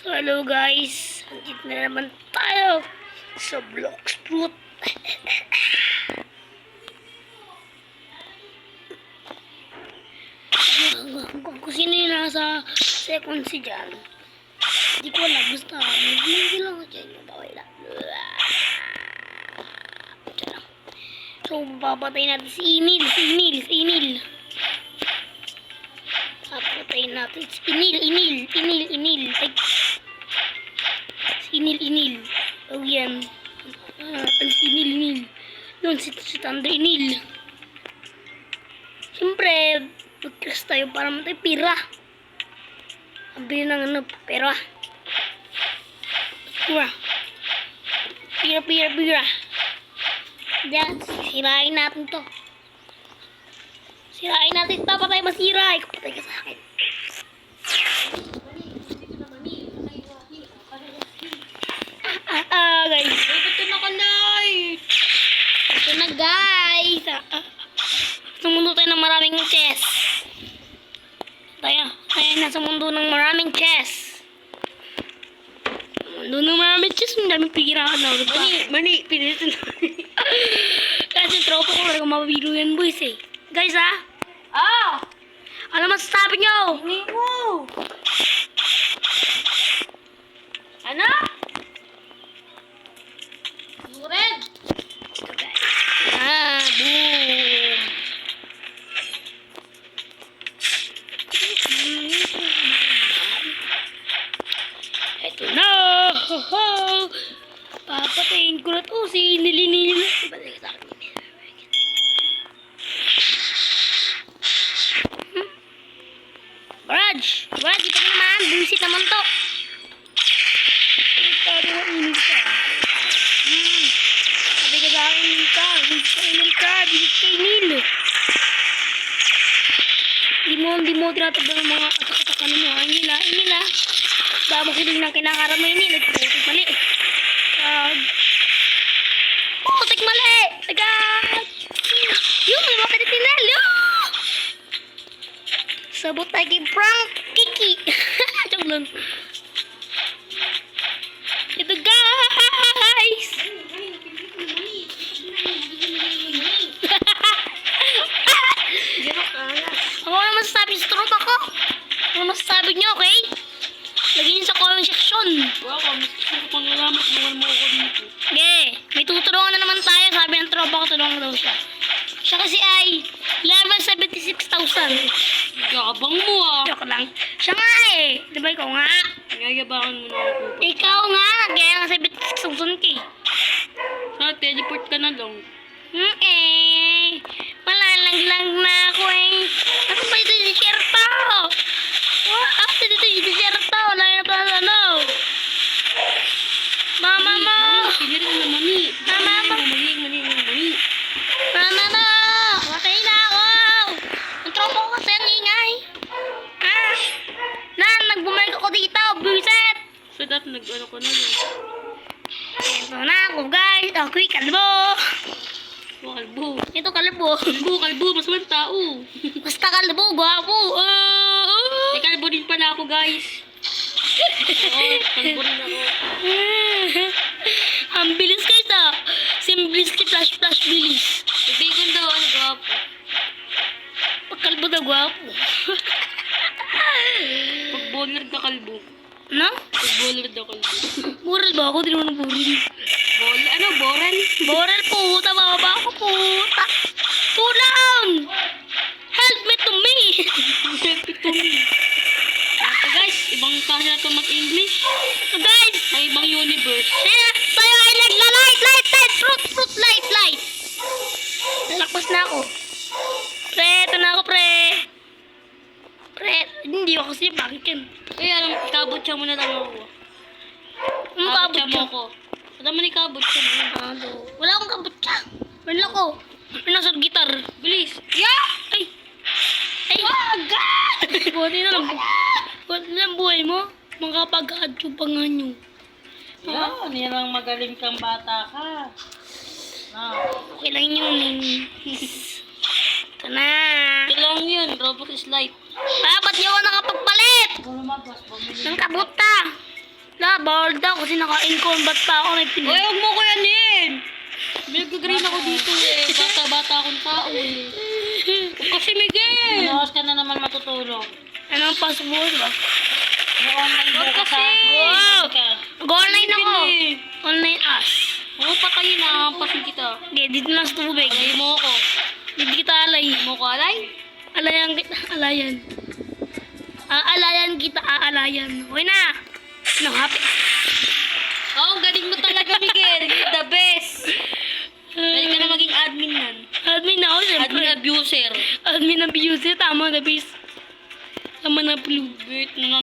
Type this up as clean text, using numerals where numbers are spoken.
So hello guys, andito na naman tayo sa Blox Fruit. Kung sino yung nasa second si dyan, hindi ko alam, basta hindi lang ako dyan yung bawal lang. So papatayin natin si Emil. Papatayin natin si Emil. Ay, si Emil. Oh yan. Si Emil. Yun, si Thunder Emil. Siyempre, mag-crash tayo para matay pira. Ang bili ng ano, pera. Pira. Diyan, sirain natin to. Papatay masira. Ikaw patay ka sa akin. Guys. Ito na ka-light. Ito na guys. Sumunod tayo ng maraming chess. Tayo nasa mundo ng maraming chess. Mundo ng maraming chess. Ang daming pira ka na. Mani, pinitin na. Kasi tropa ko talaga mababilo yan boys eh. Guys ano masasabi nyo? Hindi mo. Ano? Red. Boom. Ito na. Papatayin ko na to si Nilinil. Balik sa akin. Brad, dito ka naman. Buisit naman to. Sabi ka sa akin, Emil ka. Bisit ka, Emil. Hindi mo tinatabla ng mga katak-katakan mo. Emil. Dama ko din ng kinakaram mo, Emil. Putik mali. Putik mali. Agad. Yung, may mga pinitinal. Sabot tayo kay Frank Kiki. Joke lang. Ito guys. Ako naman masasabi sa tropa ko. Ano masasabi nyo, okay? Lagyan nyo sa comment section. Wow, mas gusto ko pang alamat mo ako dito. Okay, may tutulungan na naman tayo. Sabi ng tropa ko, tulungan daw siya. Siya kasi ay level 76,000. Gabang mo Joke lang. Siya nga eh. Diba ikaw nga? Nagayabangan mo na ako. Ikaw nga. Kaya nga 76,000 ka eh. Teleport ka na lang. Malalaglag na ako eh. Ako ba ito yung desierto? Ako dito yung desierto. Wala na pa sa ano. Mama mo. Pinirin na mani. Mama mo. Matay na ako. Ang tropa ko kasi ang ingay. Nagbumalik ako dito. Buset. So that nag-ano ko na lang. Ito na ako guys. Ako'y kalbo. Kalbo. Ito kalbo. Kalbo. Mas walang tao. Basta kalbo. Gwapo. Kalbo din pala ako guys. Kalbo rin ako. Ang bilis guys Simplicity flash bilis. Bacon daw. Ano gwapo? Pagkalbo na gwapo. Pag-baller ka kalbo. No? Pag-baller daw kalbo. Bural ba ako? Di naman ang bural. Boran? Bural puta. Bababa ako puta. Tulang! Help me to me! Ito guys, ibang klase na ito mag-English. Guys! May ibang universe. Tayo ay nagla-light! Fruit light! Lalakpas na ako. Pre, ito na ako pre. Hindi ako kasi bakit yan? Kabot siya muna lang ako. Kabot mo ako. Wala man ikabot siya mo. Wala akong kabot siya. Wala ko. Nasa gitar. Bilis. Ay! Buti na lang buhay mo. Makapag-add yung panganyo. Yan lang magaling kang bata ka. Okay lang yun. Ito na. Kailangan yun. Roblox is life. Ba't di ako nakapagpalit? Lumabas, bumili. Ng kabuta. bawal daw kasi naka-in-combat pa ako. Uy, huwag mo ko yan eh. Nag-green ako dito eh. Bata-bata akong tao eh. Kasi Miguel. Ano oras ka na naman matutulog? Ano ang pasok mo ba? Online bukas ha? Wow! Ka. Mag-online ako. eh. Online Ash. Oo, patayin na. Pasin kita. Okay, dito lang sa tubig. Alay mo ako. Hindi kita alay. Mo ko alay? Alayan kita. Alayan. Aalayan kita. Aalayan. Okay na. No, happy. Oo, ang galing mo talaga Miguel. You're the best. Pwede ka na maging admin nan. Admin na ako, siyempre. Admin abuser. Admin abuser. Tama na, bis. Tama na, blue. Wait,